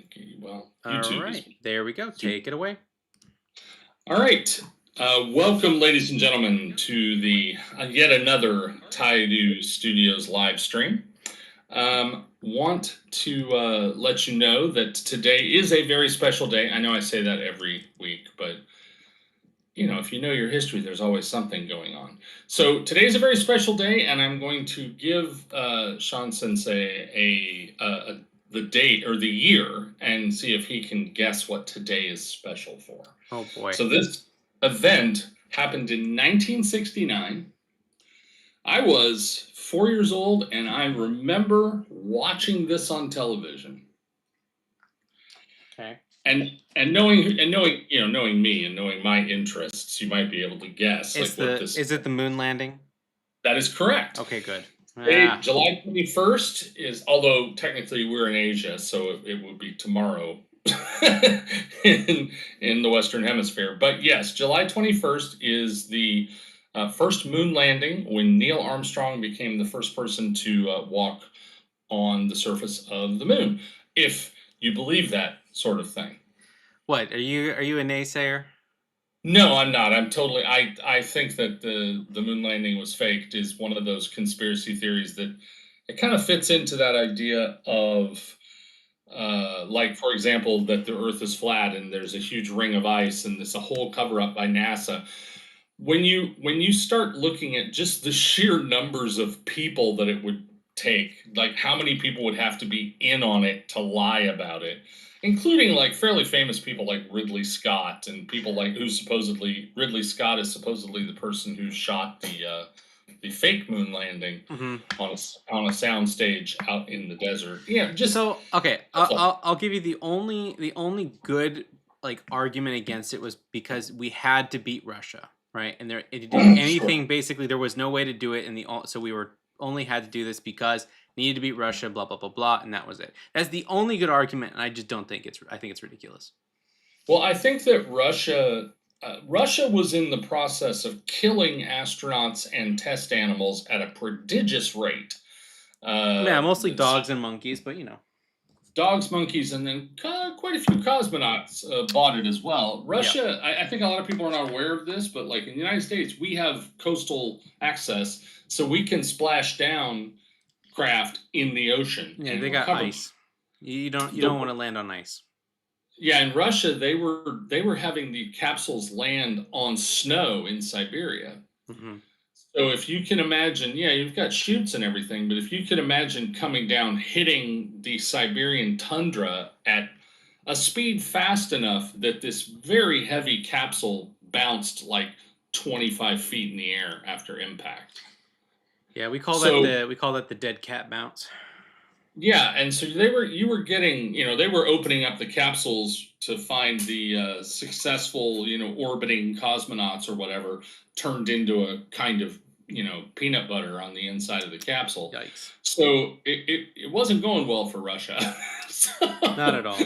Okay, well, All YouTube is right, there we go. super. Take it away. All right. Welcome, ladies and gentlemen, to the yet another Taidu Studios live stream. Want to let you know that today is a very special day. I know I say that every week, but if you know your history, there's always something going on. So today is a very special day, and I'm going to give Sean Sensei the date or the year and see if he can guess what today is special for. Oh boy. So this event happened in 1969. I was 4 years old, and I remember watching this on television. Okay. And knowing me and knowing my interests, you might be able to guess like It's what the this. is it the moon landing? That is correct. Okay, good. Today, Ah, July 21st is, although technically we're in Asia, so it would be tomorrow in the Western Hemisphere. But yes, July 21st is the first moon landing when Neil Armstrong became the first person to walk on the surface of the moon, if you believe that sort of thing. what are you a naysayer? No, I'm not. I think that the moon landing was faked is one of those conspiracy theories that it kind of fits into that idea of like, for example, that the earth is flat and there's a huge ring of ice and it's a whole cover up by NASA. When you start looking at just the sheer numbers of people that it would take, like how many people would have to be in on it to lie about it, including like fairly famous people like Ridley Scott and people like who's supposedly Ridley Scott is supposedly the person who shot the fake moon landing Hmm. on a sound stage out in the desert. Yeah, just So okay, stuff like I'll give you the only good like argument against it was because we had to beat Russia, right? And that. Sure. anything basically there was no way to do it, and so we were only had to do this because needed to beat Russia, blah blah blah blah, and that was it. That's the only good argument, and I just don't think it's. I think it's ridiculous. Well, I think that Russia was in the process of killing astronauts and test animals at a prodigious rate. Yeah, mostly So dogs and monkeys, but you know, dogs, monkeys, and then quite a few cosmonauts bought it as well. yeah, Russia, I think a lot of people are not aware of this, but like in the United States, we have coastal access, so we can splash down craft in the ocean yeah, and they got recover. ice. You don't want The to land on ice. Yeah, in Russia, they were having the capsules land on snow in Siberia. Hmm. So if you can imagine, yeah, you've got chutes and everything, but if you can imagine coming down, hitting the Siberian tundra at a speed fast enough that this very heavy capsule bounced like 25 feet in the air after impact. Yeah, So we call that the dead cat bounce. yeah, and so you were getting, they were opening up the capsules to find the successful, orbiting cosmonauts or whatever turned into a kind of, peanut butter on the inside of the capsule. Yikes! So it wasn't going well for Russia. So, Not at all.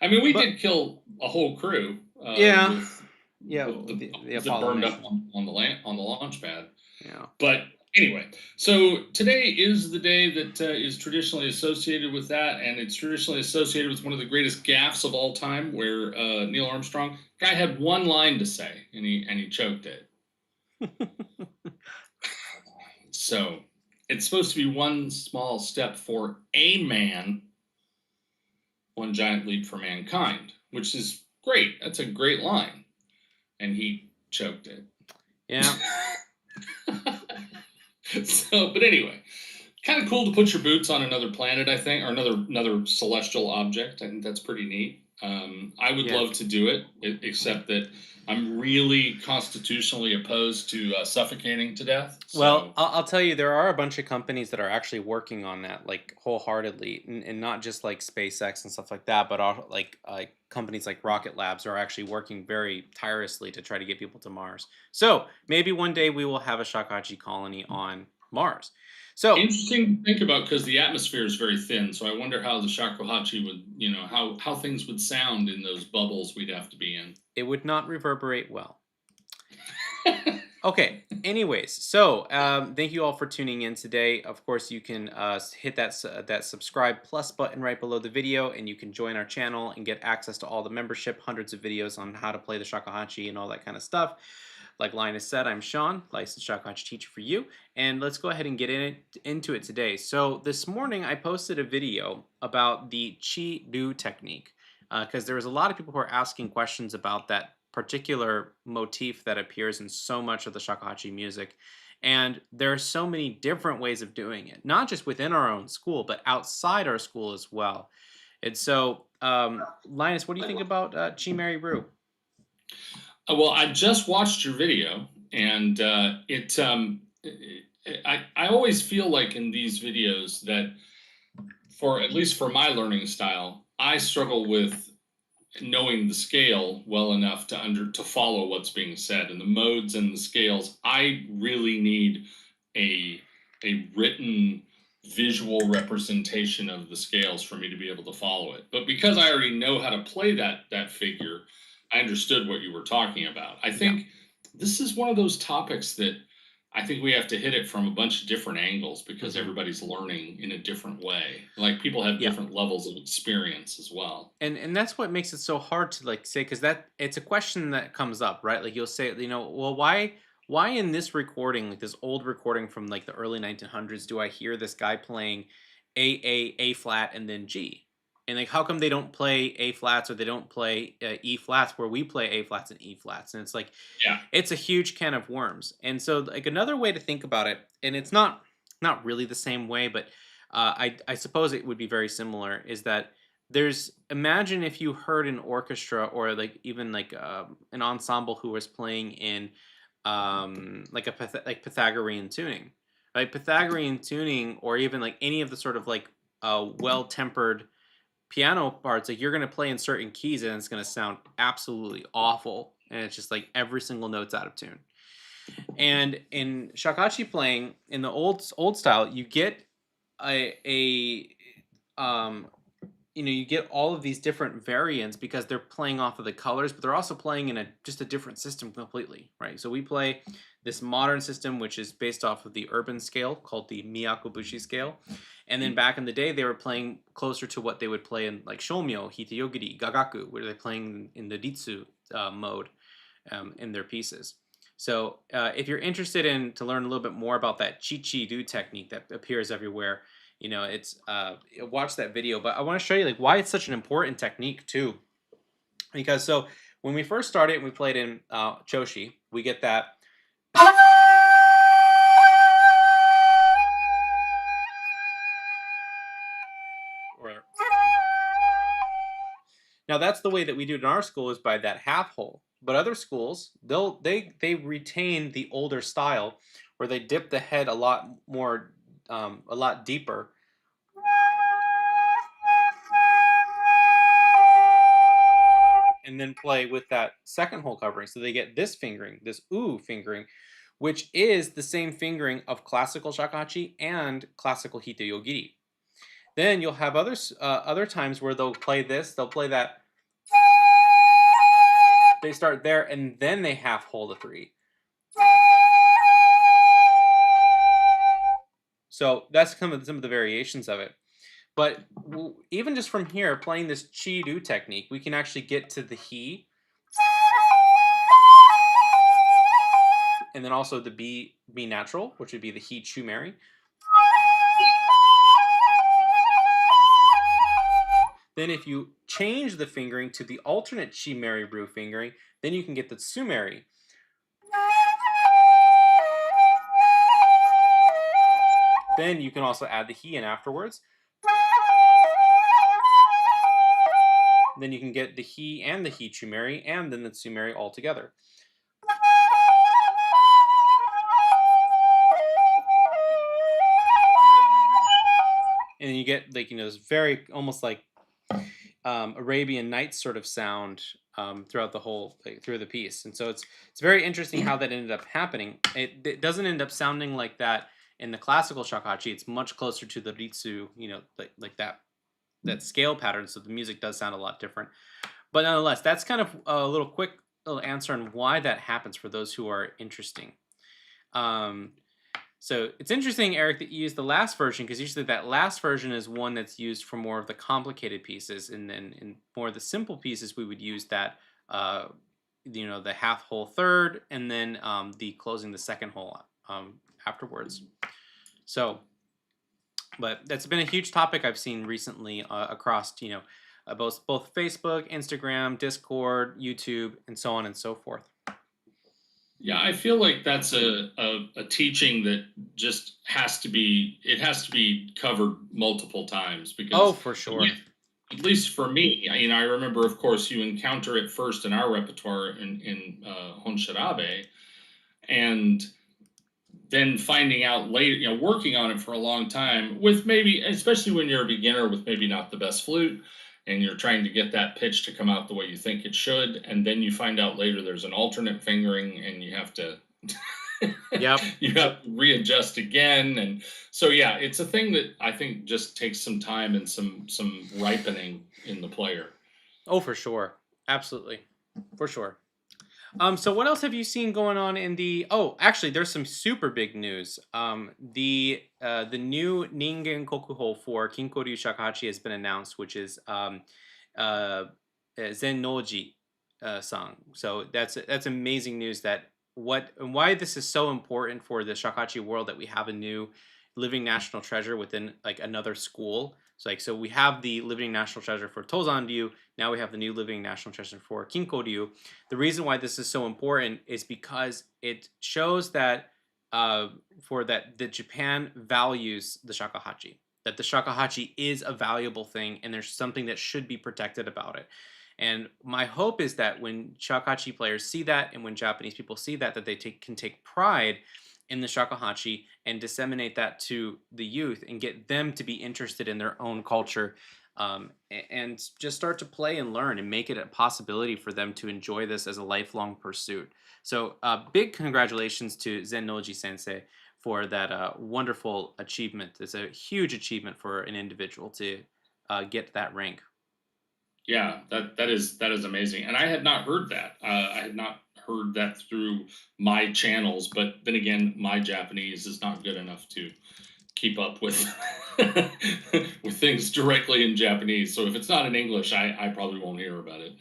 I mean, we But did kill a whole crew yeah, with yeah, the the bombs that Apollo burned up mission. on the launch pad. Yeah. But anyway, so today is the day that is traditionally associated with that, and it's traditionally associated with one of the greatest gaffes of all time, where Neil Armstrong guy had one line to say, and he choked it. So it's supposed to be one small step for a man, one giant leap for mankind, which is great. That's a great line, and he choked it. Yeah. So, but anyway, kind of cool to put your boots on another planet, I think, or another celestial object. I think that's pretty neat. I would Yeah. love to do it, except that I'm really constitutionally opposed to suffocating to death. Well, So I'll tell you, there are a bunch of companies that are actually working on that, like wholeheartedly, and not just like SpaceX and stuff like that, but all like companies like Rocket Labs are actually working very tirelessly to try to get people to Mars. So maybe one day we will have a Shakuhachi colony on Mars. So interesting to think about because the atmosphere is very thin. So I wonder how the Shakuhachi would, how things would sound in those bubbles we'd have to be in. it would not reverberate well. Okay. Anyways, so thank you all for tuning in today. Of course, you can hit that subscribe plus button right below the video, and you can join our channel and get access to all the membership, hundreds of videos on how to play the shakuhachi and all that kind of stuff. Like Linus said, I'm Sean, licensed shakuhachi teacher for you, and let's go ahead and get into it today. So this morning, I posted a video about the chi-do technique because there was a lot of people who are asking questions about that particular motif that appears in so much of the shakuhachi music. And there are so many different ways of doing it, not just within our own school, but outside our school as well. And so, Linus, what do you think about Chi Mary Rue? Well, I just watched your video, and I always feel like in these videos that, for at least for my learning style, I struggle with knowing the scale well enough to follow what's being said, and the modes and the scales. I really need a written visual representation of the scales for me to be able to follow it. But because I already know how to play that figure, I understood what you were talking about. I Yeah. think this is one of those topics that I think we have to hit it from a bunch of different angles because Hmm. everybody's learning in a different way. Like, people have Yeah. different levels of experience as well. And that's what makes it so hard to like say, because that it's a question that comes up, right? Like you'll say, well, why in this recording, like this old recording from like the early 1900s, do I hear this guy playing A flat and then G? And like, how come they don't play A flats, or they don't play E flats where we play A flats and E flats? And it's like, Yeah. it's a huge can of worms. And so like another way to think about it, and it's not really the same way, but I suppose it would be very similar, is that there's, imagine if you heard an orchestra, or like even like an ensemble who was playing in like like Pythagorean tuning, right? Pythagorean tuning, or even like any of the sort of like well tempered piano parts, like you're going to play in certain keys and it's going to sound absolutely awful, and it's just like every single note's out of tune. And in shakuhachi playing in the old style, you get a um you get all of these different variants because they're playing off of the colors, but they're also playing in a just a different system completely, right? So we play this modern system, which is based off of the urban scale called the Miyakobushi scale. And then back in the day, they were playing closer to what they would play in like Shomyo, Hitayogiri, Gagaku, where they're playing in the Ritsu mode in their pieces. So if you're interested in to learn a little bit more about that chi-chi-do technique that appears everywhere, it's watch that video. But I want to show you like why it's such an important technique too. Because so when we first started and we played in Choshi, we get that. Or, now that's the way that we do it in our school, is by that half hole. But other schools, they retain the older style where they dip the head a lot more, a lot deeper, and then play with that second hole covering. So they get this fingering, this oo fingering, which is the same fingering of classical shakuhachi and classical hitayogiri. Then you'll have other times where they'll play this, they'll play that. They start there and then they half hold a three. So that's some of the variations of it. But even just from here, playing this chi-do technique, we can actually get to the he, and then also the B natural, which would be the he chu mary. Then if you change the fingering to the alternate chi mary ru fingering, then you can get the tsu mary. Then you can also add the he in afterwards. Then you can get the he and the he chu mary, and then the tsu mary all together. And you get like this very almost like Arabian Nights sort of sound throughout the whole through the piece. And so it's very interesting how that ended up happening. It doesn't end up sounding like that in the classical shakuhachi. It's much closer to the ritsu, like that scale pattern. So the music does sound a lot different. But nonetheless, that's kind of a little quick little answer on why that happens for those who are interesting. Um, so it's interesting, Eric, that you use the last version because usually that last version is one that's used for more of the complicated pieces, and then in more of the simple pieces, we would use that, uh, the half whole third, and then the closing the second hole afterwards. So, but that's been a huge topic I've seen recently across, both Facebook, Instagram, Discord, YouTube, and so on and so forth. Yeah, I feel like that's a teaching that just has to be covered multiple times Oh, because for at sure. least, at least for me, I remember, of course, you encounter it first in our repertoire in Honshirabe, and then finding out later, working on it for a long time with maybe, especially when you're a beginner with maybe not the best flute and you're trying to get that pitch to come out the way you think it should. And then you find out later there's an alternate fingering and you have to, Yep. you have to readjust again. And so, yeah, it's a thing that I think just takes some time and some ripening in the player. Oh, for sure. Absolutely. For sure. So what else have you seen going on in the? Oh, actually, there's some super big news. The new Ningen Kokuho for Kinkoryu Shakuhachi has been announced, which is uh, Zen Noji song. So that's amazing news. That what and why this is so important for the Shakuhachi world that we have a new living national treasure within like another school. So we have the living national treasure for Tozanryu. Now we have the new living national treasure for Kinkoryu. The reason why this is so important is because it shows that for that Japan values the shakuhachi, that the shakuhachi is a valuable thing, and there's something that should be protected about it. And my hope is that when shakuhachi players see that, and when Japanese people see that, that they can take pride in the shakuhachi and disseminate that to the youth and get them to be interested in their own culture, and just start to play and learn and make it a possibility for them to enjoy this as a lifelong pursuit. So, big congratulations to Zen Noji Sensei for that wonderful achievement. It's a huge achievement for an individual to get that rank. Yeah, that is amazing, and I had not heard that. I had not heard that through my channels, but then again, my Japanese is not good enough to keep up with with things directly in Japanese. So if it's not in English, I probably won't hear about it.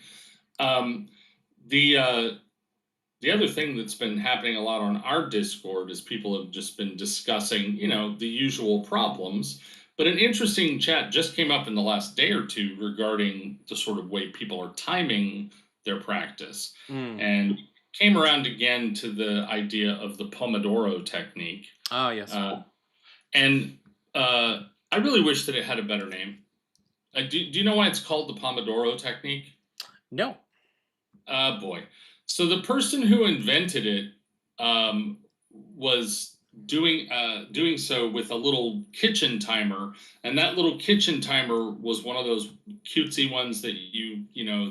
Um, the the other thing that's been happening a lot on our Discord is people have just been discussing, the usual problems. But an interesting chat just came up in the last day or two regarding the sort of way people are timing their practice. Mm. And came around again to the idea of the Pomodoro technique. Oh, yes. Uh, and I really wish that it had a better name. Do you know why it's called the Pomodoro technique? No. Boy. So the person who invented it was doing so with a little kitchen timer, and that little kitchen timer was one of those cutesy ones that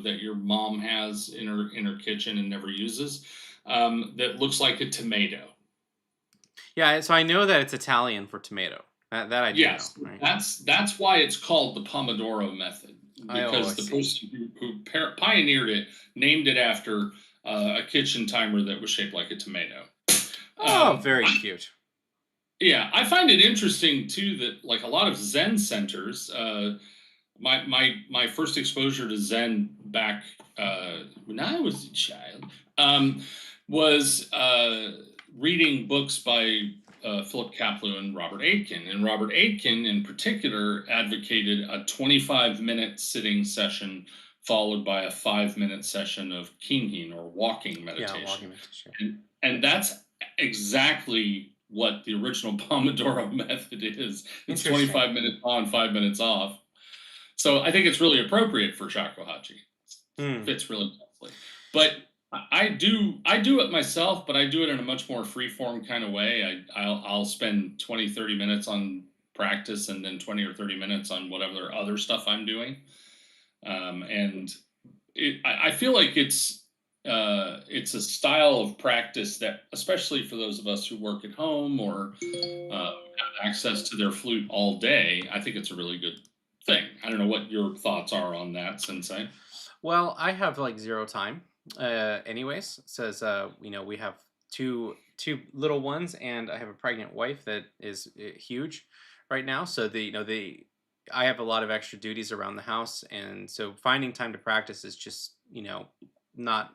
that your mom has in her kitchen and never uses. That looks like a tomato. Yeah, so I know that it's Italian for tomato. That I do know, Yes, right? that's why it's called the Pomodoro method, I because the see. person who pioneered it named it after a kitchen timer that was shaped like a tomato. Oh, Um, very cute. yeah, I find it interesting too that like a lot of Zen centers, my first exposure to Zen back when I was a child, was reading books by Philip Kapleau and Robert Aitken. And Robert Aitken, in particular, advocated a 25-minute sitting session followed by a 5-minute session of kinhin or walking Yeah, meditation. walking meditation. And that's exactly what the original Pomodoro method is. It's Interesting. 25 minutes on, 5 minutes off. So I think it's really appropriate for shakuhachi. Mm. Fits really nicely. But I do it myself, but I do it in a much more free form kind of way. I'll spend 20, 30 minutes on practice and then 20 or 30 minutes on whatever other stuff I'm doing. And I feel like it's a style of practice that, especially for those of us who work at home or have access to their flute all day, I think it's a really good thing. I don't know what your thoughts are on that, Sensei. Well, I have like zero time. Anyways, says we have two two little ones, and I have a pregnant wife that is huge right now. So I have a lot of extra duties around the house, and so finding time to practice is just not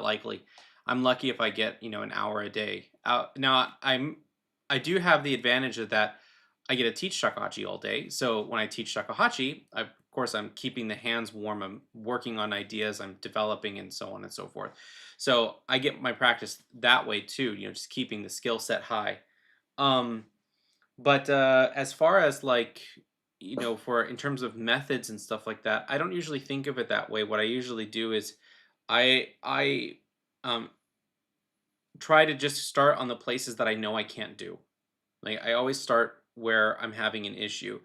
likely. I'm lucky if I get an hour a day. Now I do have the advantage of that. I get to teach shakuhachi all day. So when I teach shakuhachi, of course I'm keeping the hands warm. I'm working on ideas. I'm developing, and so on and so forth. So I get my practice that way too. Just keeping the skill set high. Um, but as far as like for in terms of methods and stuff like that, I don't usually think of it that way. What I usually do is I um, try to just start on the places that I know I can't do. Like I always start where I'm having an issue,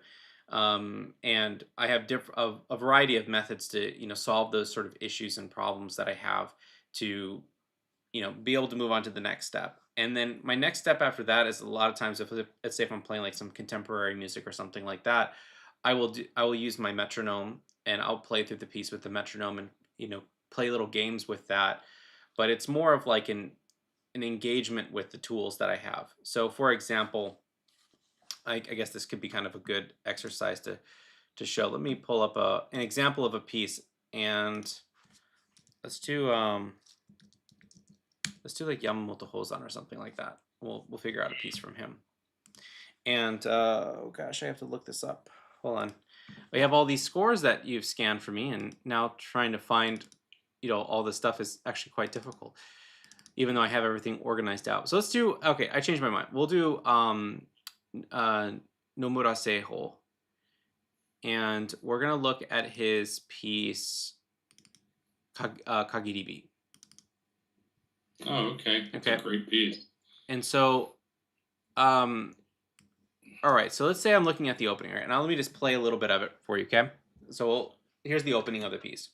and I have a variety of methods to solve those sort of issues and problems that I have to be able to move on to the next step. And then my next step after that is a lot of times if let's say if I'm playing like some contemporary music or something like that, I will use my metronome and I'll play through the piece with the metronome and play little games with that. But it's more of like an engagement with the tools that I have. So for example, I guess this could be kind of a good exercise to show. Let me pull up an example of a piece, and let's do like Yamamoto Hozan or something like that. We'll figure out a piece from him. And oh gosh, I have to look this up. Hold on. We have all these scores that you've scanned for me, and now trying to find all this stuff is actually quite difficult, even though I have everything organized out. So let's do. Okay, I changed my mind. We'll do Nomura Seiho, and we're gonna look at his piece Kagiribi. Oh, okay. That's a great piece. And so, all right. So let's say I'm looking at the opening right now. Let me just play a little bit of it for you, okay? So here's the opening of the piece.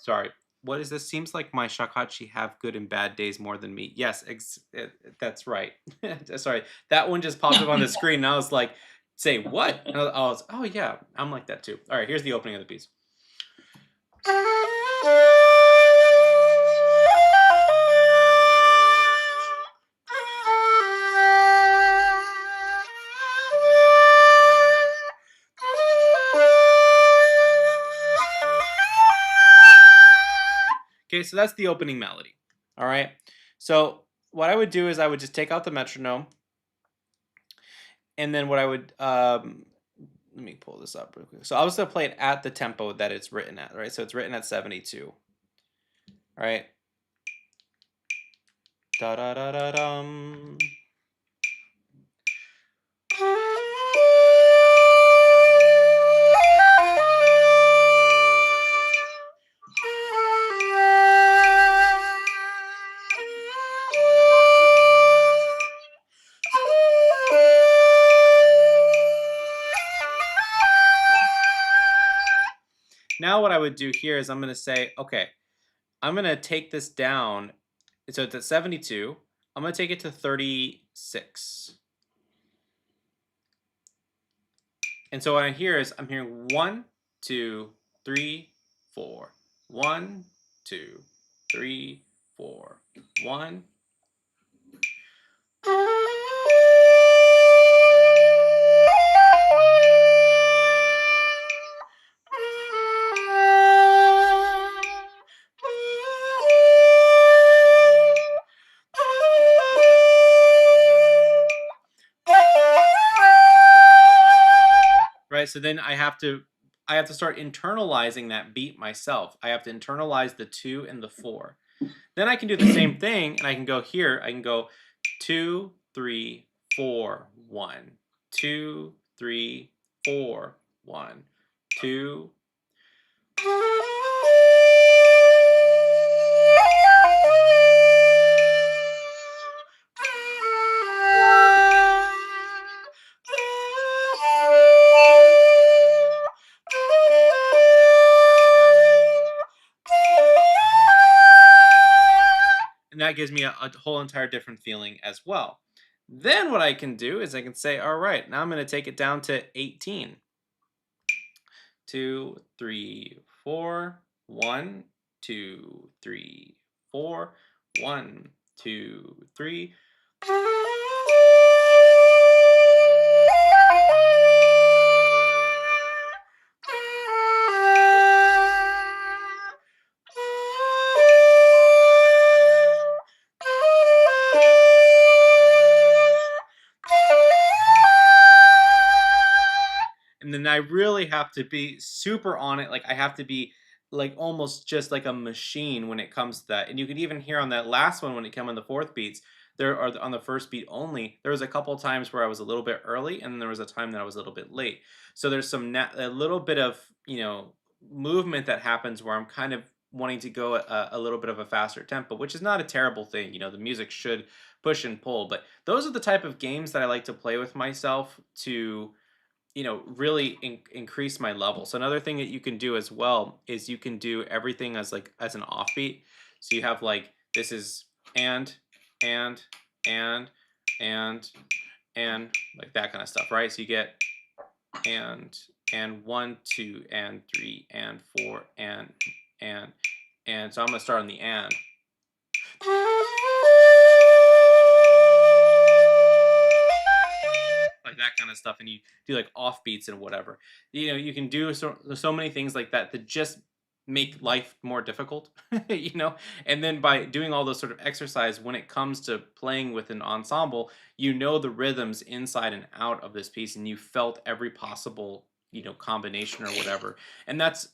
Sorry. What is this? Seems like my shakuhachi have good and bad days more than me. Yes, that's right. Sorry, that one just popped up on the screen, and I was like, "Say what?" And oh yeah, I'm like that too. All right, here's the opening of the piece. Okay, so that's the opening melody. All right. So what I would do is I would just take out the metronome, and then what I would let me pull this up real quick. So I was gonna play it at the tempo that it's written at, right? So it's written at 72. Right? Da da da da dum. Now what I would do here is I'm going to say, okay, I'm going to take this down. So it's at 72. I'm going to take it to 36. And so what I hear is I'm hearing 1, 2, 3, 4. 1, 2, 3, 4. 1. Right? So then I have to start internalizing that beat myself. I have to internalize the 2 and the 4. Then I can do the same thing, and I can go here. I can go 2, 3, 4, 1. 2, 3, 4, 1. 2. And that gives me a whole entire different feeling as well. Then what I can do is I can say, all right, now I'm going to take it down to 18. 2, 3, 4, 1, 2, 3, 4. 1, 2, 3. And then I really have to be super on it. Like I have to be like almost just like a machine when it comes to that. And you can even hear on that last one when it came on the fourth beats, there are on the first beat only. There was a couple times where I was a little bit early, and then there was a time that I was a little bit late. So there's a little bit of movement that happens where I'm kind of wanting to go a little bit of a faster tempo, which is not a terrible thing. The music should push and pull, but those are the type of games that I like to play with myself to really increase my level. So another thing that you can do as well is you can do everything as like as an offbeat. So you have like this is and and and and and like that kind of stuff, right? So you get and and 1 2 and 3 and 4 and and so I'm gonna start on the and. Like that kind of stuff, and you do like off beats and whatever. You can do so many things like that that just make life more difficult. And then by doing all those sort of exercise when it comes to playing with an ensemble, the rhythms inside and out of this piece, and you felt every possible combination or whatever. And that's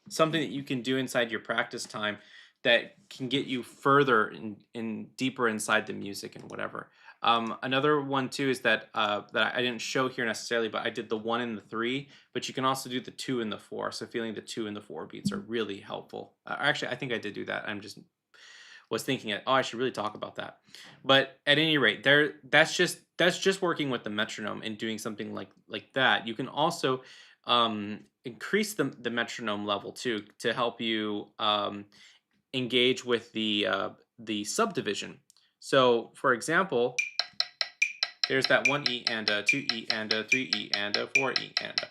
something that you can do inside your practice time that can get you further in deeper inside the music and whatever. Another one too is that I didn't show here necessarily, but I did the 1 and the 3, but you can also do the 2 and the 4. So feeling the 2 and the 4 beats are really helpful. Actually, I think I did do that. I'm just was thinking it. Oh, I should really talk about that. But at any rate, that's just working with the metronome and doing something like that. You can also increase the metronome level too to help you engage with the subdivision. So, for example, there's that 1 E and a 2 E and a 3 E and a 4 E and a.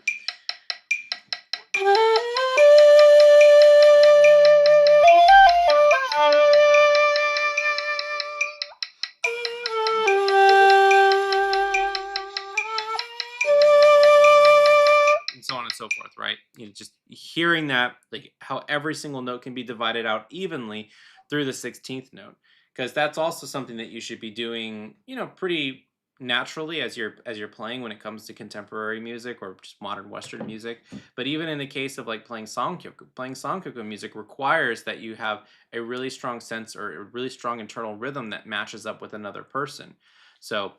And so on and so forth, right? Just hearing that, like how every single note can be divided out evenly through the 16th note, because that's also something that you should be doing, pretty naturally as you're playing when it comes to contemporary music or just modern Western music. But even in the case of like playing songkyoku music requires that you have a really strong sense or a really strong internal rhythm that matches up with another person. So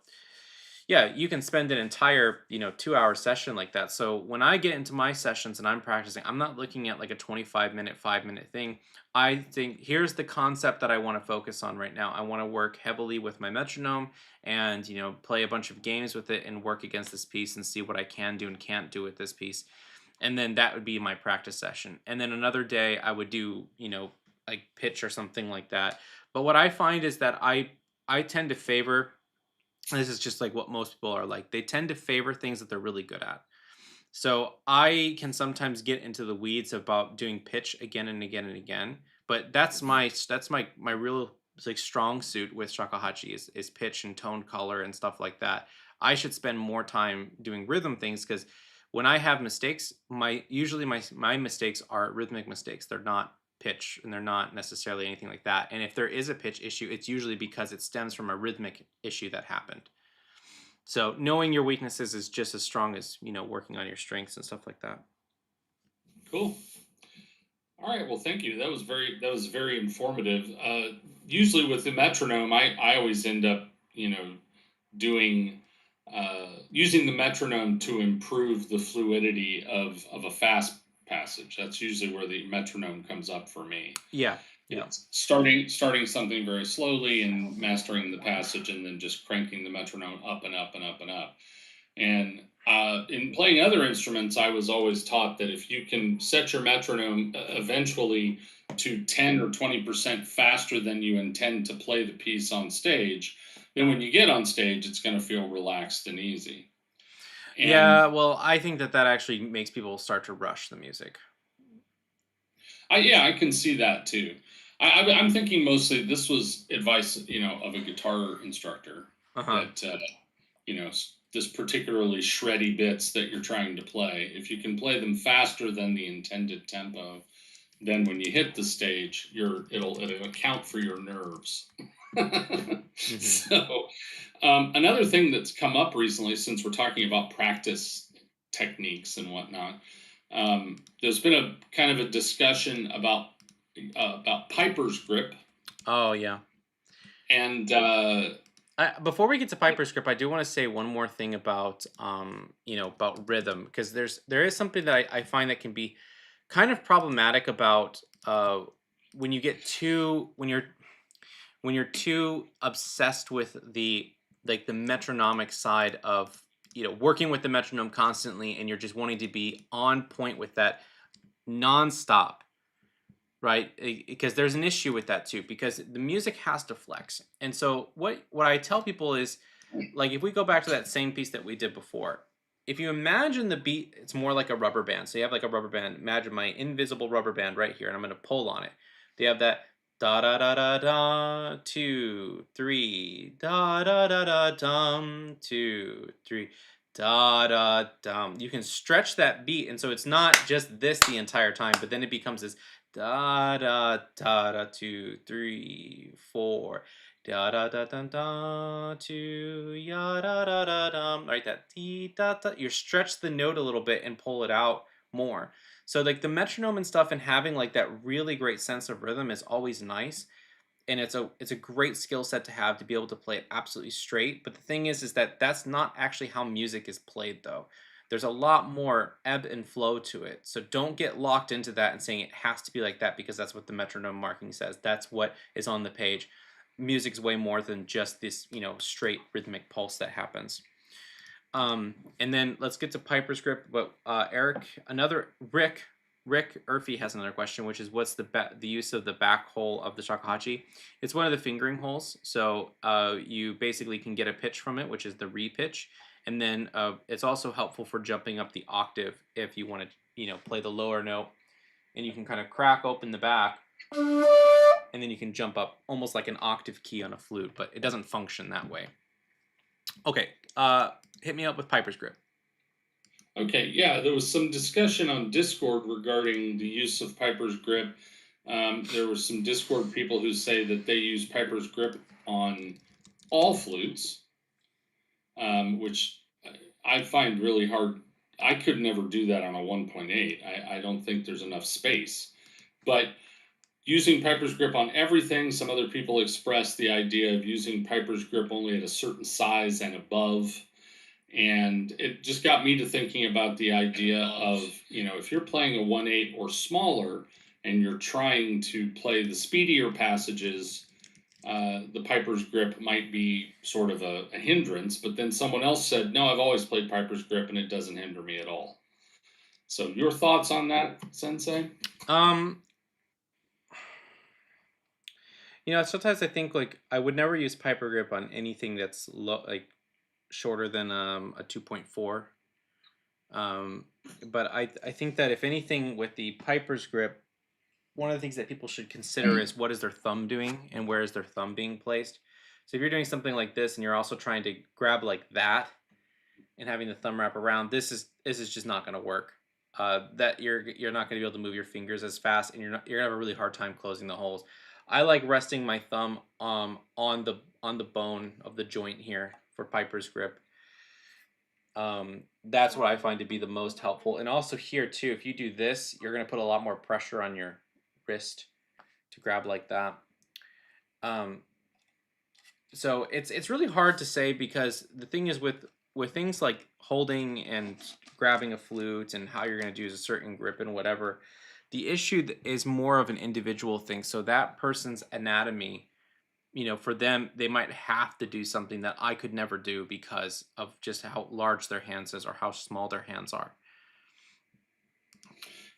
yeah, you can spend an entire 2-hour session like that. So when I get into my sessions and I'm practicing, I'm not looking at like a 25-minute 5-minute thing. I think here's the concept that I want to focus on right now. I want to work heavily with my metronome and play a bunch of games with it and work against this piece and see what I can do and can't do with this piece. And then that would be my practice session. And then another day I would do like pitch or something like that. But what I find is that I tend to favor, this is just like what most people are like. They tend to favor things that they're really good at. So I can sometimes get into the weeds about doing pitch again and again and again, but that's my real like strong suit with shakuhachi is pitch and tone color and stuff like that. I should spend more time doing rhythm things because when I have mistakes, my mistakes are rhythmic mistakes. They're not pitch and they're not necessarily anything like that. And if there is a pitch issue, it's usually because it stems from a rhythmic issue that happened. So knowing your weaknesses is just as strong as working on your strengths and stuff like that. Cool. All right. Well, thank you. That was very informative. Usually with the metronome, I always end up, doing using the metronome to improve the fluidity of a fast passage. That's usually where the metronome comes up for me. Yeah, yeah, It's starting something very slowly and mastering the passage, and then just cranking the metronome up and up and up and up. And in playing other instruments, I was always taught that if you can set your metronome eventually to 10 or 20% faster than you intend to play the piece on stage, then when you get on stage, it's going to feel relaxed and easy. And yeah. Well, I think that actually makes people start to rush the music. Yeah, I can see that too. I'm thinking mostly this was advice, of a guitar instructor Uh huh. that this particularly shreddy bits that you're trying to play. If you can play them faster than the intended tempo, then when you hit the stage, it'll account for your nerves. Hmm. So another thing that's come up recently, since we're talking about practice techniques and whatnot, there's been a kind of a discussion about Piper's grip, Oh yeah. and Before we get to Piper's script, I do want to say one more thing about about rhythm, because there is something that I find that can be kind of problematic about when you get too when you're too obsessed with the metronomic side of working with the metronome constantly, and you're just wanting to be on point with that nonstop, right? Because there's an issue with that too, because the music has to flex. And so what I tell people is, like, if we go back to that same piece that we did before, if you imagine the beat, it's more like a rubber band. So you have like a rubber band. Imagine my invisible rubber band right here, and I'm going to pull on it. They have that da da da da da 2 3 da da da da dum 2 3 da da dum. You can stretch that beat, and so it's not just this the entire time, but then it becomes this da da da da 2 3 4 da da da da da to ya da da da dum. Right, that dee da da. You stretch the note a little bit and pull it out more. So like the metronome and stuff, and having like that really great sense of rhythm is always nice, and it's a great skill set to have to be able to play it absolutely straight. But the thing is that that's not actually how music is played, though. There's a lot more ebb and flow to it. So don't get locked into that and saying it has to be like that because that's what the metronome marking says. That's what is on the page. Music's way more than just this, straight rhythmic pulse that happens. And then let's get to Piper's grip. But Eric, another Rick Urphy has another question, which is what's the use of the back hole of the shakuhachi? It's one of the fingering holes. So you basically can get a pitch from it, which is the re pitch, and then it's also helpful for jumping up the octave if you want to play the lower note, and you can kind of crack open the back, and then you can jump up almost like an octave key on a flute, but it doesn't function that way. Okay, hit me up with Piper's grip. Okay, yeah, there was some discussion on Discord regarding the use of Piper's grip. There were some Discord people who say that they use Piper's grip on all flutes, which I find really hard. I could never do that on a 1.8. I don't think there's enough space. But using Piper's grip on everything, some other people express the idea of using Piper's grip only at a certain size and above. And it just got me to thinking about the idea of, if you're playing a 1/8 or smaller and you're trying to play the speedier passages, the Piper's grip might be sort of a hindrance. But then someone else said, no, I've always played Piper's grip and it doesn't hinder me at all. So your thoughts on that, Sensei? Um, sometimes I think like I would never use Piper grip on anything that's like shorter than a 2.4. Um, but I think that if anything with the Piper's grip, one of the things that people should consider is what is their thumb doing and where is their thumb being placed. So if you're doing something like this and you're also trying to grab like that and having the thumb wrap around, this is just not going to work. That you're not going to be able to move your fingers as fast, and you're gonna have a really hard time closing the holes. I like resting my thumb on the bone of the joint here for Piper's grip. That's what I find to be the most helpful. And also here too, if you do this, you're going to put a lot more pressure on your wrist to grab like that. Um, so it's really hard to say, because the thing is with things like holding and grabbing a flute and how you're going to do a certain grip and whatever, the issue is more of an individual thing. So that person's anatomy, for them, they might have to do something that I could never do because of just how large their hands is or how small their hands are.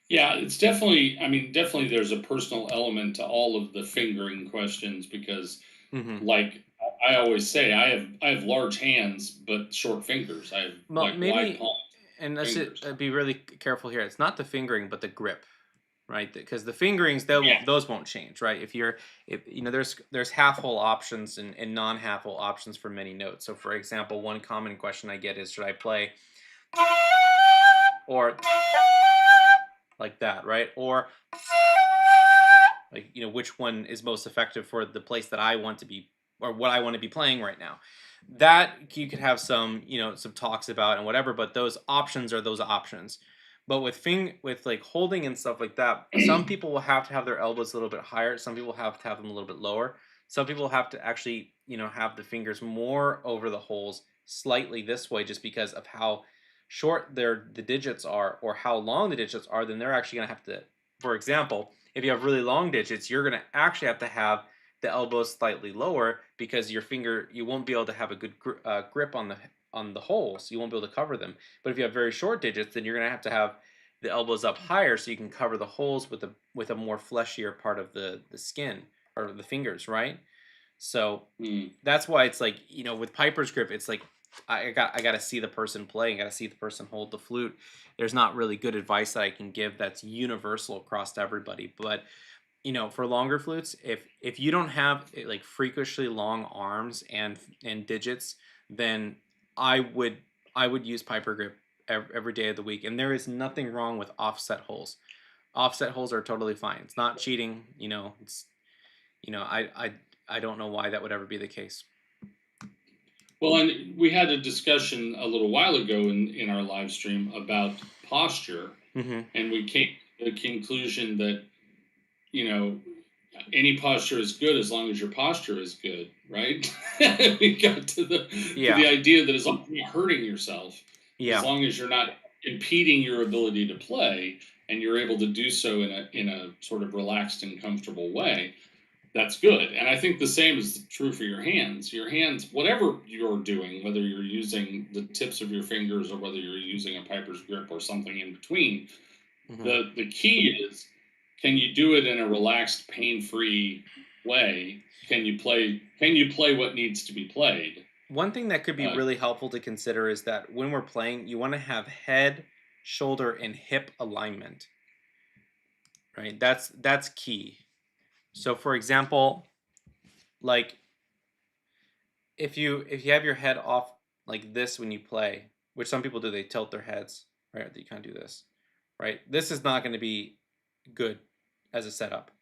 Yeah, it's definitely, I mean, definitely there's a personal element to all of the fingering questions because, Hmm. like I always say, I have large hands but short fingers. I have Well, like wide maybe, palm and let's fingers. be really careful here. It's not the fingering, but the grip. right? Because the fingerings, Yeah. those won't change, right? If there's half hole options and non half hole options for many notes. So, for example, one common question I get is, should I play or like that, right? Or like, which one is most effective for the place that I want to be, or what I want to be playing right now. That you could have some, some talks about and whatever, but those options are those options. But with like holding and stuff like that, some people will have to have their elbows a little bit higher, some people have to have them a little bit lower, some people have to actually, have the fingers more over the holes slightly this way, just because of how short the digits are, or how long the digits are. Then they're actually going to have to, for example, if you have really long digits, you're going to actually have to have the elbows slightly lower, because you won't be able to have a good grip on the holes. You won't be able to cover them. But if you have very short digits, then you're going to have the elbows up higher, so you can cover the holes with a more fleshier part of the skin, or the fingers, right? So Mm. that's why it's like, with Piper's grip, it's like I got to see the person play, I got to see the person hold the flute. There's not really good advice that I can give that's universal across everybody. But for longer flutes, if you don't have like freakishly long arms and digits, then I would I would use Piper grip every day of the week. And there is nothing wrong with offset holes. Offset holes are totally fine. It's not cheating. It's I don't know why that would ever be the case. Well, and we had a discussion a little while ago in our live stream about posture, Hmm. and we came to the conclusion that, you know, any posture is good as long as your posture is good, right? We got to Yeah. the idea that as long as you're not hurting yourself, as Yeah. long as you're not impeding your ability to play, and you're able to do so in a sort of relaxed and comfortable way, that's good. And I think the same is true for your hands. Your hands, whatever you're doing, whether you're using the tips of your fingers or whether you're using a Piper's grip or something in between, Hmm. the key is, can you do it in a relaxed, pain-free way? Can you play what needs to be played? One thing that could be Uh, really helpful to consider is that when we're playing, you want to have head, shoulder, and hip alignment, right? That's key. So, for example, like if you have your head off like this when you play, which some people do, they tilt their heads, right? You kind of do this, right? This is not going to be good as a setup,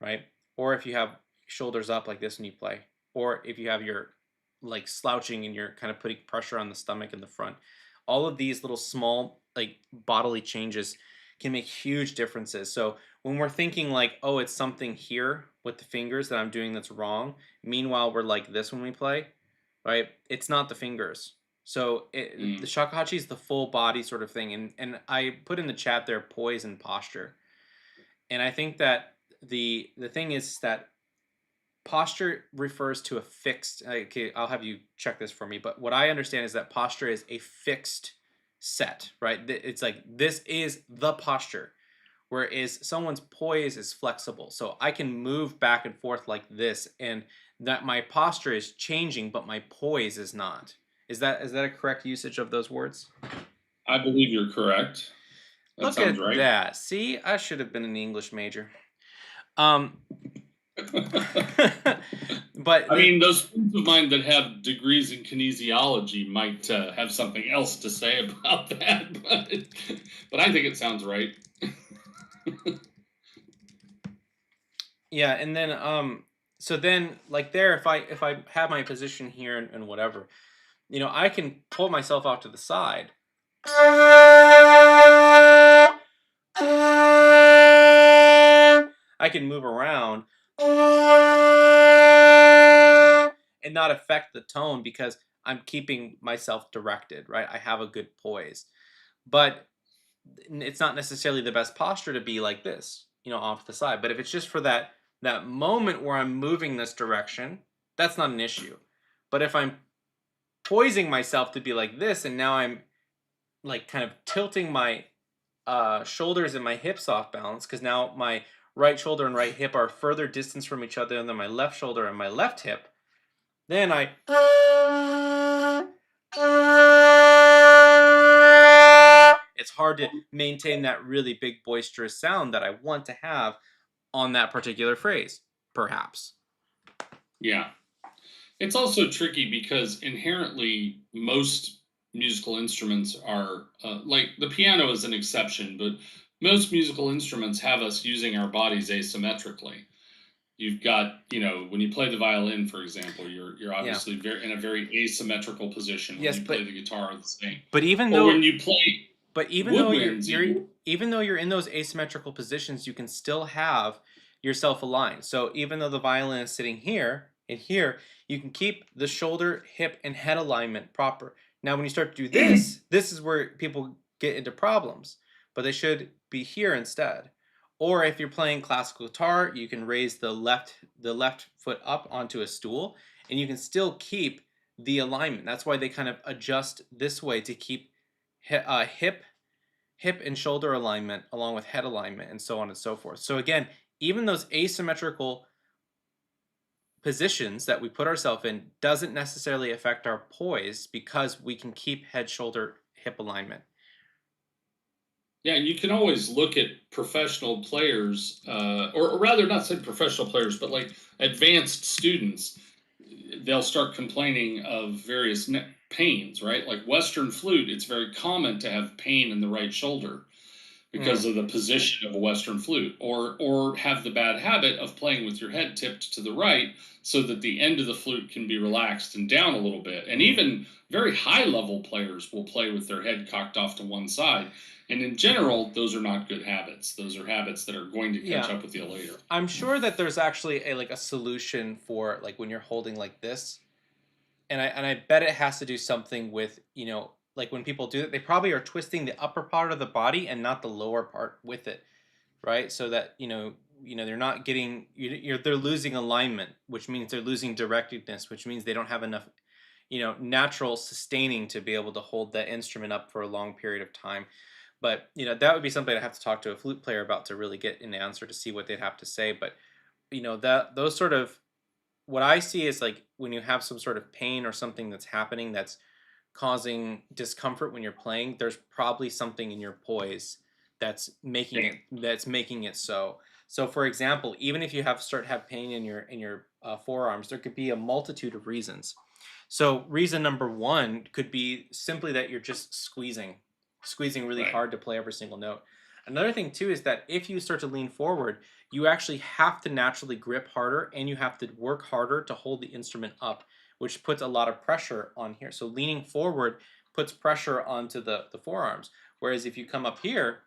right? Or if you have shoulders up like this when you play, or if you have your like slouching and you're kind of putting pressure on the stomach in the front. All of these little small like bodily changes can make huge differences. So when we're thinking like, oh, it's something here with the fingers that I'm doing that's wrong, meanwhile we're like this when we play, right? It's not the fingers. So the mm, shakuhachi is the full body sort of thing, and I put in the chat there poise and posture, and I think that the thing is that posture refers to a fixed. Okay, I'll have you check this for me. But what I understand is that posture is a fixed set, right? It's like this is the posture, whereas someone's poise is flexible. So I can move back and forth like this, and that my posture is changing, but my poise is not. Is that a correct usage of those words? I believe you're correct. That Look sounds at right. that. See, I should have been an English major. Um, but I mean, those friends of mine that have degrees in kinesiology might have something else to say about that, but I think it sounds right. yeah, and then so then like there, if I have my position here and whatever, I can pull myself off to the side. I can move around and not affect the tone because I'm keeping myself directed, right? I have a good poise. But it's not necessarily the best posture to be like this, off the side. But if it's just for that moment where I'm moving this direction, that's not an issue. But if I'm poising myself to be like this, and now I'm like kind of tilting my shoulders and my hips off balance, because now my right shoulder and right hip are further distance from each other than my left shoulder and my left hip, then It's hard to maintain that really big boisterous sound that I want to have on that particular phrase, perhaps. Yeah. It's also tricky because inherently most musical instruments are like the piano is an exception, but most musical instruments have us using our bodies asymmetrically. You've got, when you play the violin, for example, you're Yeah. obviously very in a very asymmetrical position. When Yes, you play the guitar, the same. but even Or though when you play but even though woodwinds, even though you're in those asymmetrical positions, you can still have yourself aligned. So even though the violin is sitting here and here, you can keep the shoulder, hip, and head alignment proper. Now, when you start to do this, this is where people get into problems, but they should be here instead. Or if you're playing classical guitar, you can raise the left foot up onto a stool, and you can still keep the alignment. That's why they kind of adjust this way to keep hip and shoulder alignment along with head alignment and so on and so forth. So again, even those asymmetrical positions that we put ourselves in doesn't necessarily affect our poise because we can keep head, shoulder, hip alignment. yeah, you can always look at professional players, or rather, not say professional players, but like advanced students. They'll start complaining of various pains, right? Like Western flute, it's very common to have pain in the right shoulder because Mm, of the position of a Western flute, or have the bad habit of playing with your head tipped to the right so that the end of the flute can be relaxed and down a little bit. And mm, even very high level players will play with their head cocked off to one side. And in mhm. general, those are not good habits. Those are habits that are going to catch Yeah, up with you later. I'm sure that there's actually a solution for like when you're holding like this, and I bet it has to do something with like when people do it, they probably are twisting the upper part of the body and not the lower part with it, right? So that they're not getting they're losing alignment, which means they're losing directedness, which means they don't have enough natural sustaining to be able to hold that instrument up for a long period of time. But that would be something I have to talk to a flute player about to really get an answer to see what they'd have to say. But that those sort of what I see is like when you have some sort of pain or something that's happening that's causing discomfort when you're playing, there's probably something in your poise that's making it so. So for example, even if you have pain in your forearms, there could be a multitude of reasons. So reason number one could be simply that you're just squeezing really Right. hard to play every single note. Another thing too is that if you start to lean forward, you actually have to naturally grip harder and you have to work harder to hold the instrument up, which puts a lot of pressure on here. So leaning forward puts pressure onto the forearms. Whereas if you come up here,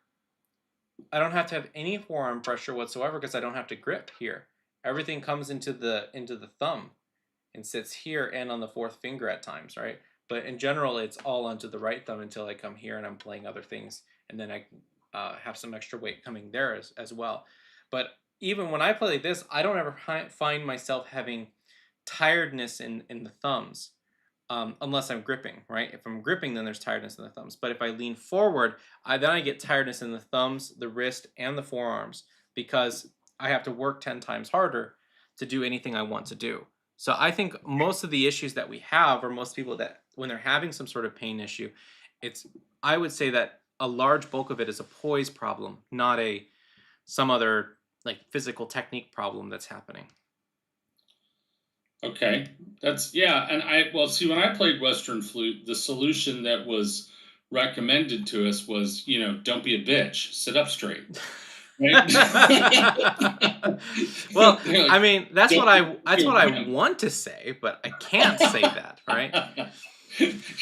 I don't have to have any forearm pressure whatsoever because I don't have to grip here. Everything comes into the thumb and sits here and on the fourth finger at times, right? But in general, it's all onto the right thumb until I come here and I'm playing other things, and then I have some extra weight coming there as well. But even when I play like this, I don't ever find myself having tiredness in the thumbs unless I'm gripping, right? If I'm gripping, then there's tiredness in the thumbs. But if I lean forward, I get tiredness in the thumbs, the wrist, and the forearms because I have to work 10 times harder to do anything I want to do. So I think most of the issues that we have, or most people that when they're having some sort of pain issue, it's I would say that a large bulk of it is a poise problem, not a some other like physical technique problem that's happening. Okay. That's yeah. And well, see, when I played Western flute, the solution that was recommended to us was, don't be a bitch, sit up straight. Right? Well, They're I like, mean, that's what don't I don't that's be a what I wimp. want to say, but I can't say that, right?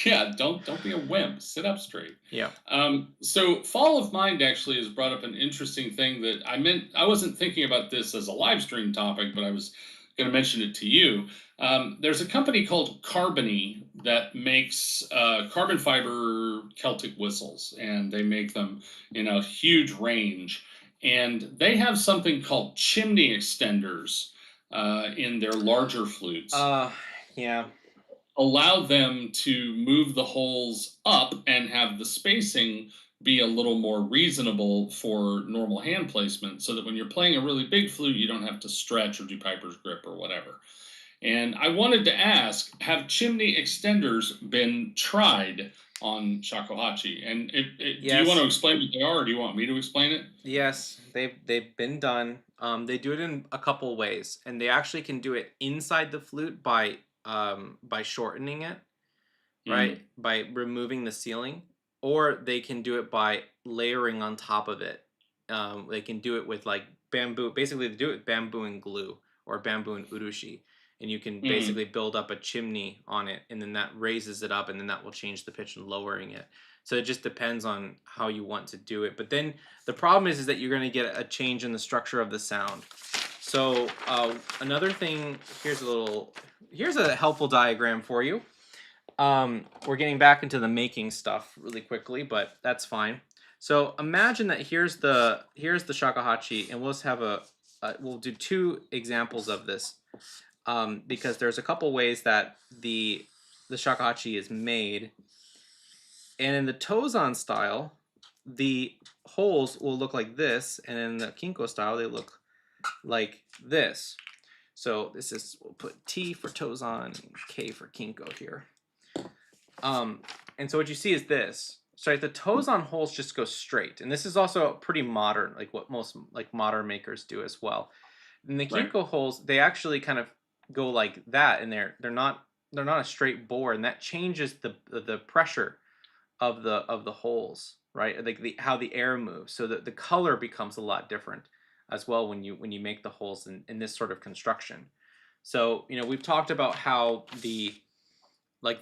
Yeah, don't be a wimp. Sit up straight. Yeah. So Fall of Mind actually has brought up an interesting thing that I wasn't thinking about this as a live stream topic, but I was going to mention it to you. There's a company called Carbony that makes carbon fiber Celtic whistles, and they make them in a huge range. And they have something called chimney extenders in their larger flutes, Uh yeah. allow them to move the holes up and have the spacing be a little more reasonable for normal hand placement so that when you're playing a really big flute, you don't have to stretch or do Piper's grip or whatever. And I wanted to ask, have chimney extenders been tried on Shakuhachi? And do you want to Yes, explain what they are, or do you want me to explain it? yes, they've been done. They do it in a couple ways, and they actually can do it inside the flute by shortening it, right? Mm, By removing the ceiling, or they can do it by layering on top of it. They can do it with like bamboo. Basically, they do it with bamboo and glue or bamboo and urushi, and you can mm, basically build up a chimney on it, and then that raises it up, and then that will change the pitch and lowering it. So it just depends on how you want to do it. But then the problem is that you're going to get a change in the structure of the sound. So another thing, here's a helpful diagram for you. We're getting back into the making stuff really quickly, but that's fine. So imagine that here's the shakuhachi, and we'll just have we'll do two examples of this, because there's a couple ways that the shakuhachi is made, and in the Tozan style, the holes will look like this, and in the Kinko style, they look like this. So we'll put T for Tozan and K for Kinko here. Um, and so what you see is this. So the toes on holes just go straight, and this is also pretty modern, like what most like modern makers do as well. And the right. Kinko holes, they actually kind of go like that, and they're not a straight bore, and that changes the pressure of the holes, right? Like how the air moves, so that the color becomes a lot different as well when you make the holes in this sort of construction. So we've talked about how the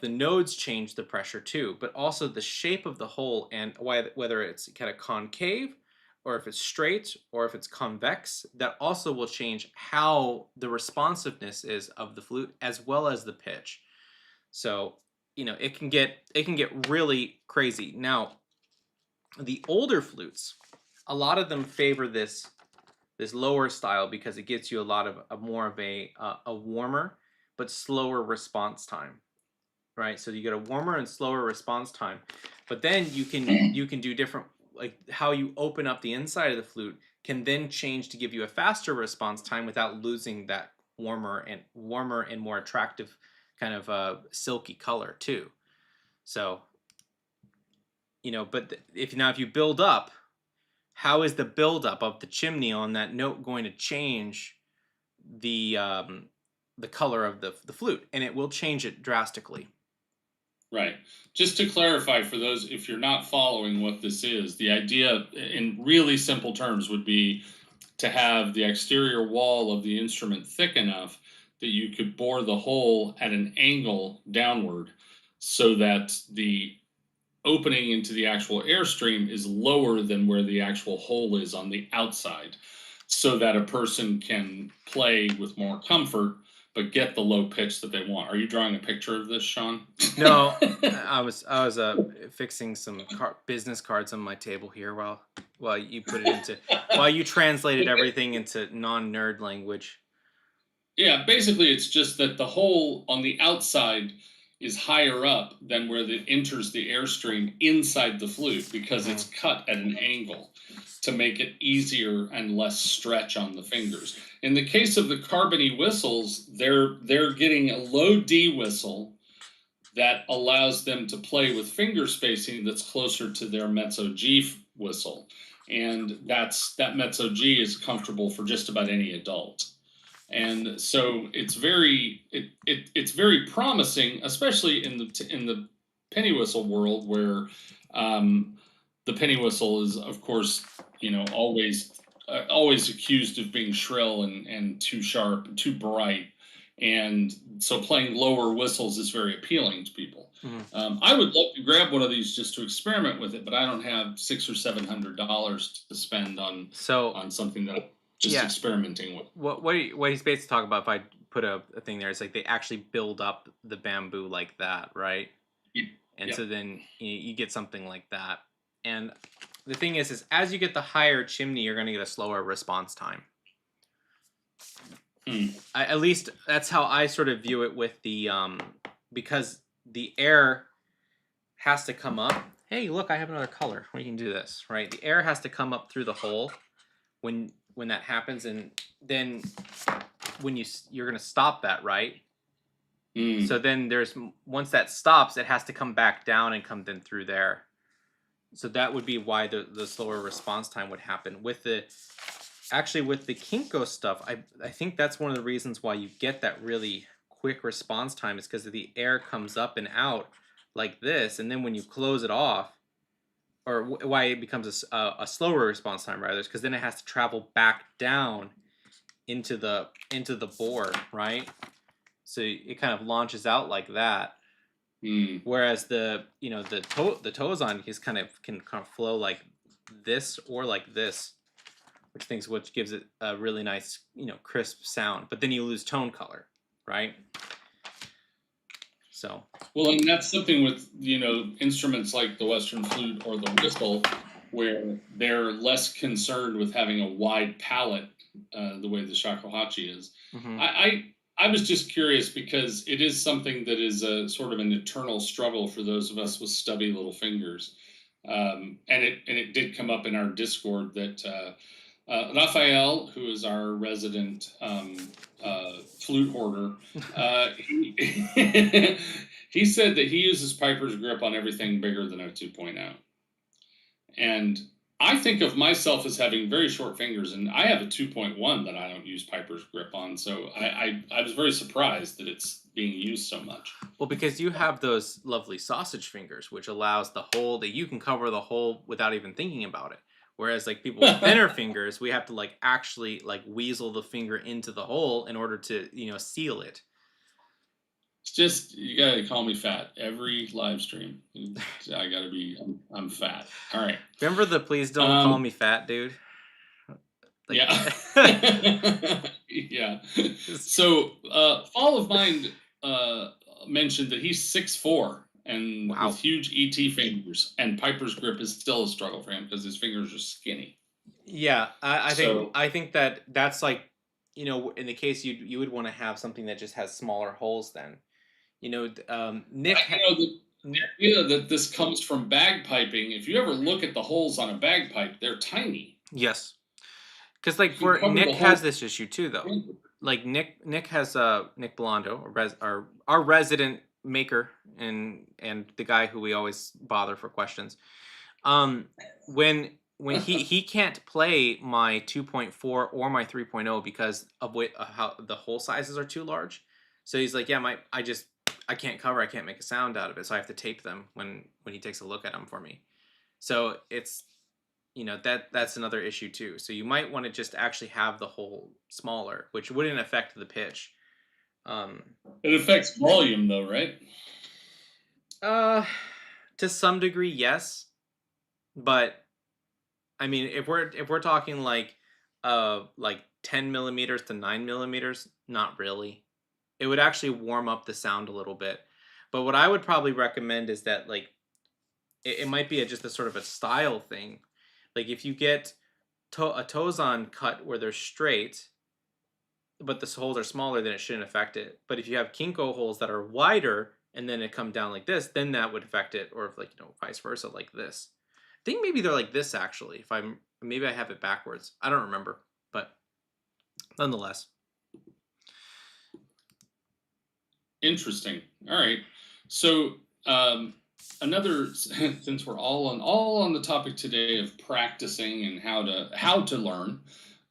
nodes change the pressure too, but also the shape of the hole and whether it's kind of concave or if it's straight or if it's convex, that also will change how the responsiveness is of the flute as well as the pitch. So, it can get really crazy. Now, the older flutes, a lot of them favor this lower style because it gets you a lot of more of a warmer but slower response time, right? So you get a warmer and slower response time, but then you can do different, like how you open up the inside of the flute can then change to give you a faster response time without losing that warmer and more attractive kind of silky color too. So but if you build up, how is the buildup of the chimney on that note going to change the color of the flute? And it will change it drastically. Right. Just to clarify for those, if you're not following what this is, the idea in really simple terms would be to have the exterior wall of the instrument thick enough that you could bore the hole at an angle downward so that the opening into the actual airstream is lower than where the actual hole is on the outside, so that a person can play with more comfort but get the low pitch that they want. Are you drawing a picture of this, Sean? No, I was fixing some business cards on my table here while you put it into while you translated everything into non-nerd language. Yeah, basically, it's just that the hole on the outside is higher up than where it enters the airstream inside the flute because Hmm. it's cut at an angle to make it easier and less stretch on the fingers. In the case of the carbony whistles, they're getting a low D whistle that allows them to play with finger spacing that's closer to their mezzo G whistle, and that mezzo G is comfortable for just about any adult. And so it's very promising, especially in the penny whistle world, where um, the penny whistle is, of course, always accused of being shrill and too sharp, too bright, and so playing lower whistles is very appealing to people. Hmm. I would love to grab one of these just to experiment with it, but I don't have $600 or $700 to spend So on something that I'm just yeah, experimenting with. what he's basically talking about, if I put a thing there, it's like they actually build up the bamboo like that, right? And Yep. so then you get something like that. And the thing is as you get the higher chimney, you're going to get a slower response time. Hmm. At least that's how I sort of view it with the because the air has to come up. Hey, look, I have another color. We can do this, right? The air has to come up through the hole when that happens, and then when you're gonna stop that, right? Mm. So then once that stops, it has to come back down and come then through there. So that would be why the slower response time would happen with the actually with the Kinko stuff. I think that's one of the reasons why you get that really quick response time is because the air comes up and out like this, and then when you close it off, or why it becomes a slower response time rather, is because then it has to travel back down into the bore, right? So it kind of launches out like that. Mm. Whereas the Tozan is kind of flow like this or like this, which gives it a really nice crisp sound. But then you lose tone color, right? So Well, and that's something with, instruments like the Western flute or the whistle, where they're less concerned with having a wide palette, the way the shakuhachi is. hmm I was just curious because it is something that is a sort of an eternal struggle for those of us with stubby little fingers. And it did come up in our Discord that Raphael, who is our resident flute hoarder, he, he said that he uses Piper's grip on everything bigger than a 2.0. And I think of myself as having very short fingers, and I have a 2.1 that I don't use Piper's grip on. So I was very surprised that it's being used so much. well, because you have those lovely sausage fingers, which allows the hole that you can cover the hole without even thinking about it. Whereas like people with thinner fingers, we have to like actually like weasel the finger into the hole in order to seal it. It's just you gotta call me fat every live stream. I gotta be. I'm fat. All right. Remember the please don't call Um. me fat, dude? Like, Yeah. Yeah. So, Fall of Mind mentioned that he's 6'4" and with wow. huge ET fingers, and Piper's grip is still a struggle for him because his fingers are skinny. Yeah, I think So, I think that that's like, in the case you would want to have something that just has smaller holes. Then, I, Nick. the idea that this comes from bagpiping, if you ever look at the holes on a bagpipe, they're tiny. Yes, because like You can for cover the Nick whole. has this issue too, though. Like Nick has Nick Blondo, our resident maker and the guy who we always bother for questions. Um, when he can't play my 2.4 or my 3.0 because of how the hole sizes are too large. So he's like, yeah, I can't cover, I can't make a sound out of it, so I have to tape them when he takes a look at them for me. So it's that's another issue too. So you might want to just actually have the hole smaller, which wouldn't affect the pitch. Um, It affects volume, though, right? uh, to some degree, yes, but I mean, if we're talking like 10 millimeters to 9 millimeters, not really. It would actually warm up the sound a little bit. But what I would probably recommend is that like it might be just a sort of a style thing. Like if you get a Tozan cut where they're straight, but the holes are smaller, then it shouldn't affect it. But if you have Kinko holes that are wider and then it come down like this, then that would affect it, or if like vice versa, like this. I think maybe they're like this actually. If I'm maybe I have it backwards. I don't remember, but nonetheless. Interesting. All right. So, another since we're all on the topic today of practicing and how to learn,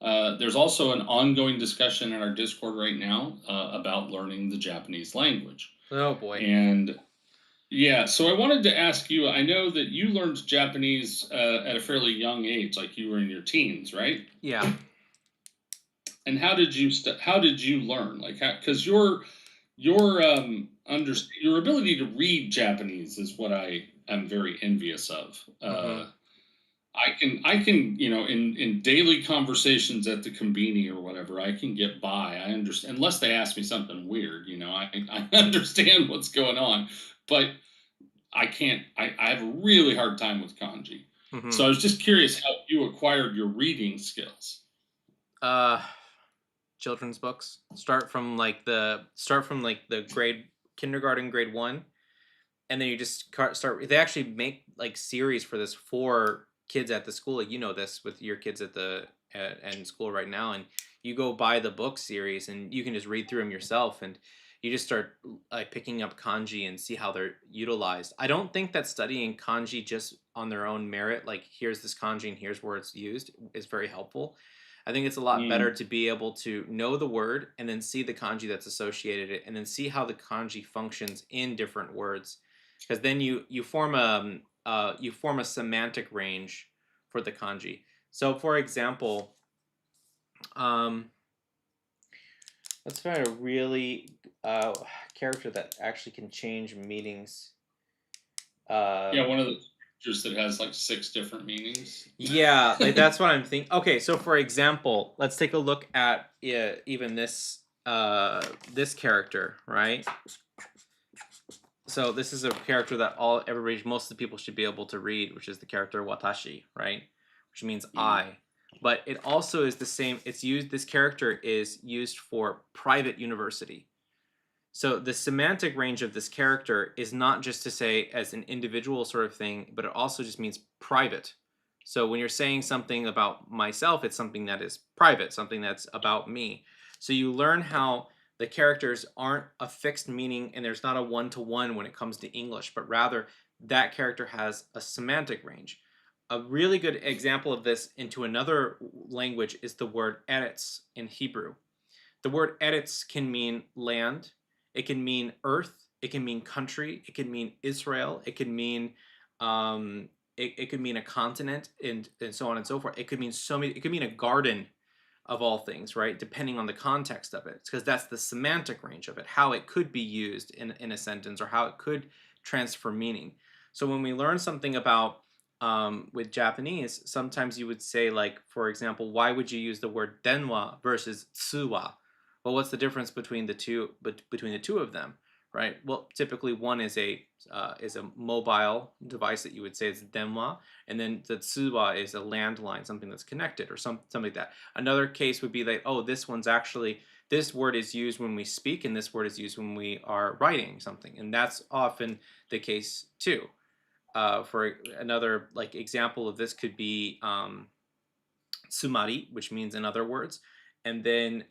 there's also an ongoing discussion in our Discord right now about learning the Japanese language. Oh boy. And yeah, so I wanted to ask you. I know that you learned Japanese at a fairly young age, like you were in your teens, right? Yeah. And how did you learn? Like, because your ability to read Japanese is what I am very envious of. Mm-hmm. I can in daily conversations at the conveni or whatever, I can get by. I understand unless they ask me something weird. I understand what's going on, but I can't. I have a really hard time with kanji. Mm-hmm. So I was just curious how you acquired your reading skills. Uh, children's books start from like the grade kindergarten grade one, and then you just start. They actually make like series for this for kids at the school. Like this with your kids in school right now, and you go buy the book series and you can just read through them yourself, and you just start like picking up kanji and see how they're utilized. I don't think that studying kanji just on their own merit, like here's this kanji and here's where it's used, is very helpful. I think it's a lot better Mm. to be able to know the word and then see the kanji that's associated it, and then see how the kanji functions in different words, because then you form a semantic range for the kanji. So, for example, um, let's find a really character that actually can change meanings. Yeah, Um, one of the characters that has like six different meanings. yeah, like that's what I'm thinking. Okay, so for example, let's take a look at even this character, right? So this is a character that most of the people should be able to read, which is the character watashi, right? Which means Mm. I. But it also is the same. It's used. This character is used for private university. So the semantic range of this character is not just to say as an individual sort of thing, but it also just means private. So when you're saying something about myself, it's something that is private, something that's about me. So you learn how the characters aren't a fixed meaning, and there's not a one to one when it comes to English, but rather that character has a semantic range. A really good example of this into another language is the word eretz in Hebrew. The word Eretz can mean land, it can mean earth, it can mean country, it can mean Israel, it can mean it could mean a continent, and so on and so forth. It could mean so many. It could mean a garden of all things, right? Depending on the context of it, because that's the semantic range of it, how it could be used in a sentence or how it could transfer meaning. So when we learn something about with Japanese, sometimes you would say, like, for example, why would you use the word denwa versus tsuwa? Well, what's the difference between the two? But between the two of them, right? Well, typically one is a mobile device that you would say is denwa, and then the tsuwa is a landline, something that's connected or something like that. Another case would be like, oh, this word is used when we speak, and this word is used when we are writing something, and that's often the case too. For another like example of this could be sumari, which means in other words, and then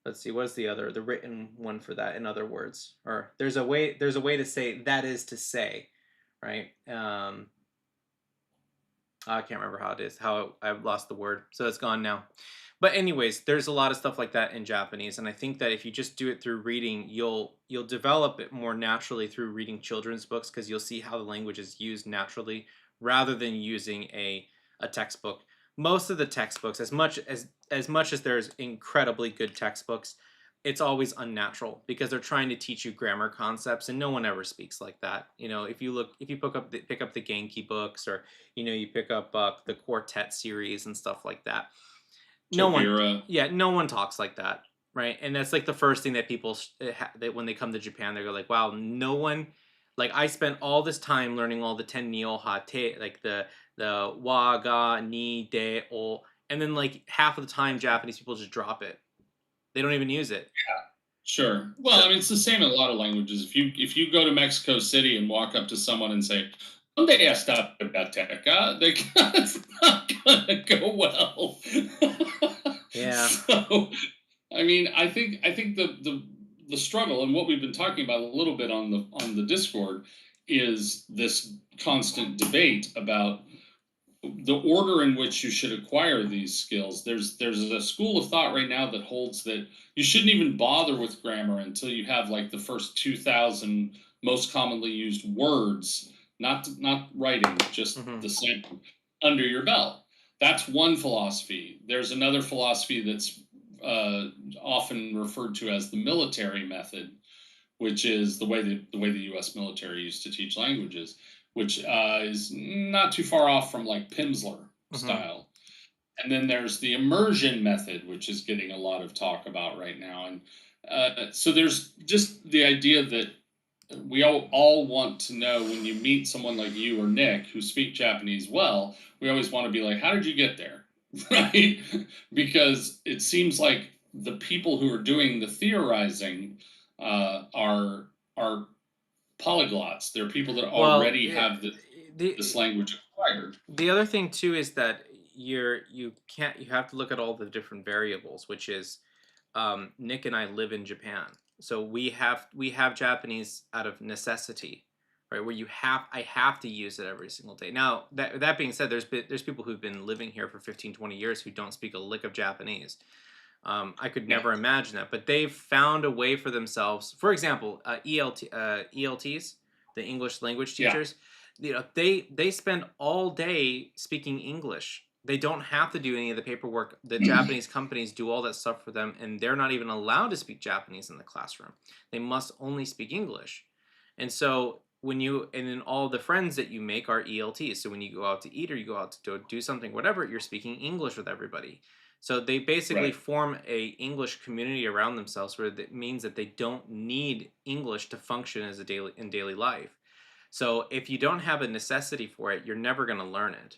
let's see, what's the written one for that in other words? Or there's a way to say that is to say, right? I can't remember how it is. How I've lost the word, so it's gone now. But anyways, there's a lot of stuff like that in Japanese, and I think that if you just do it through reading, you'll develop it more naturally through reading children's books, because you'll see how the language is used naturally rather than using a textbook. Most of the textbooks, as much as there's incredibly good textbooks, it's always unnatural because they're trying to teach you grammar concepts, and no one ever speaks like that. If you pick up the Genki books, or you pick up the quartet series and stuff like that. No one, Tobira. yeah, no one talks like that, right? And that's like the first thing that that when they come to Japan, they go like, "Wow, no one." Like, I spent all this time learning all the ten nyo ha te, like the wa ga ni de o, and then like half of the time, Japanese people just drop it. They don't even use it. Sure. Well, So I mean, it's the same in a lot of languages. If you go to Mexico City and walk up to someone and say, "Donde está biblioteca?" It's not gonna go well. yeah, So, I mean, I think the struggle and what we've been talking about a little bit on the Discord is this constant debate about the order in which you should acquire these skills. There's a school of thought right now that holds that you shouldn't even bother with grammar until you have like the first 2,000 most commonly used words, not writing, just hmm the same under your belt. That's one philosophy. There's another philosophy that's often referred to as the military method, which is the way the U.S. military used to teach languages, which is not too far off from like Pimsleur hmm style. And then there's the immersion method, which is getting a lot of talk about right now. And so there's just the idea that we all want to know when you meet someone like you or Nick who speak Japanese well, we always want to be like, how did you get there? Right? Because it seems like the people who are doing the theorizing are polyglots. They're people that well, already have this the language acquired. the other thing too is that you have to look at all the different variables, which is Nick and I live in Japan. So we have Japanese out of necessity, right? Where I have to use it every single day. Now that being said, there's people who've been living here for 15, 20 years who don't speak a lick of Japanese. I could Yeah. never imagine that, but they've found a way for themselves. For example, ELTs, the English language Yeah. teachers, they spend all day speaking English. They don't have to do any of the paperwork. The Japanese companies do all that stuff for them, and they're not even allowed to speak Japanese in the classroom. They must only speak English. And so and then all the friends that you make are ELTs. So when you go out to eat or you go out to do something, whatever, you're speaking English with everybody. So they basically Right. form a English community around themselves, where that means that they don't need English to function as a daily life. So if you don't have a necessity for it, you're never going to learn it.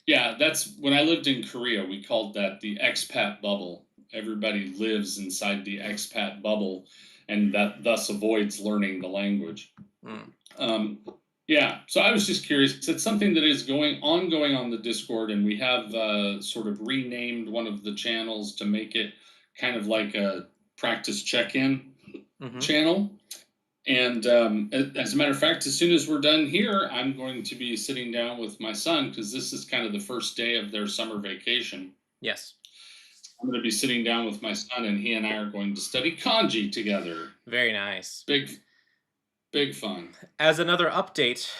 Yeah, that's when I lived in Korea, we called that the expat bubble. Everybody lives inside the expat bubble and that thus avoids learning the language. Mm. Um, yeah, so I was just curious. It's something that is ongoing on the Discord, and we have sort of renamed one of the channels to make it kind of like a practice check-in Hmm. channel. And as a matter of fact, as soon as we're done here, I'm going to be sitting down with my son because this is kind of the first day of their summer vacation. Yes. I'm going to be sitting down with my son, and he and I are going to study kanji together. Very nice. Big, big fun. As another update,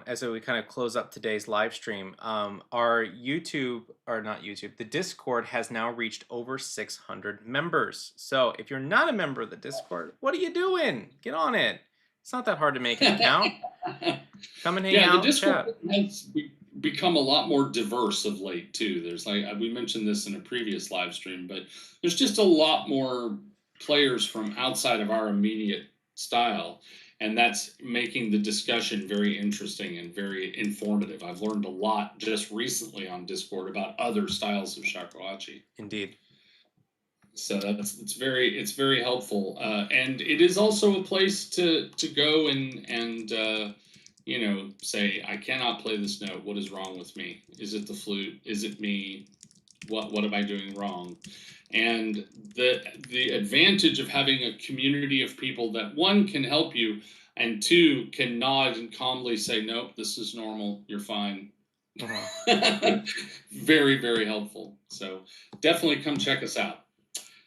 as we kind of close up today's live stream, our YouTube, or not YouTube, the Discord has now reached over 600 members. So if you're not a member of the Discord, what are you doing? Get on it. It's not that hard to make an account. Come and hang Yeah, the out and Discord chat. has become a lot more diverse of late too. There's like we mentioned this in a previous live stream, but there's just a lot more players from outside of our immediate style, and that's making the discussion very interesting and very informative. I've learned a lot just recently on Discord about other styles of shakuhachi. Indeed. So it's very helpful, and it is also a place to go and say I cannot play this note. What is wrong with me? Is it the flute? Is it me? What am I doing wrong? And the advantage of having a community of people that one can help you and two can nod and calmly say nope, this is normal. You're fine. Mhm. Very very helpful. So definitely come check us out.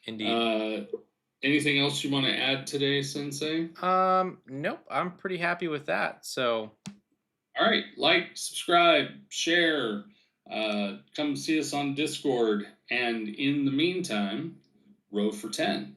Indeed. Uh, Anything else you want to add today, Sensei? Nope, I'm pretty happy with that. So All right, like, subscribe, share, come see us on Discord, and in the meantime, row for 10.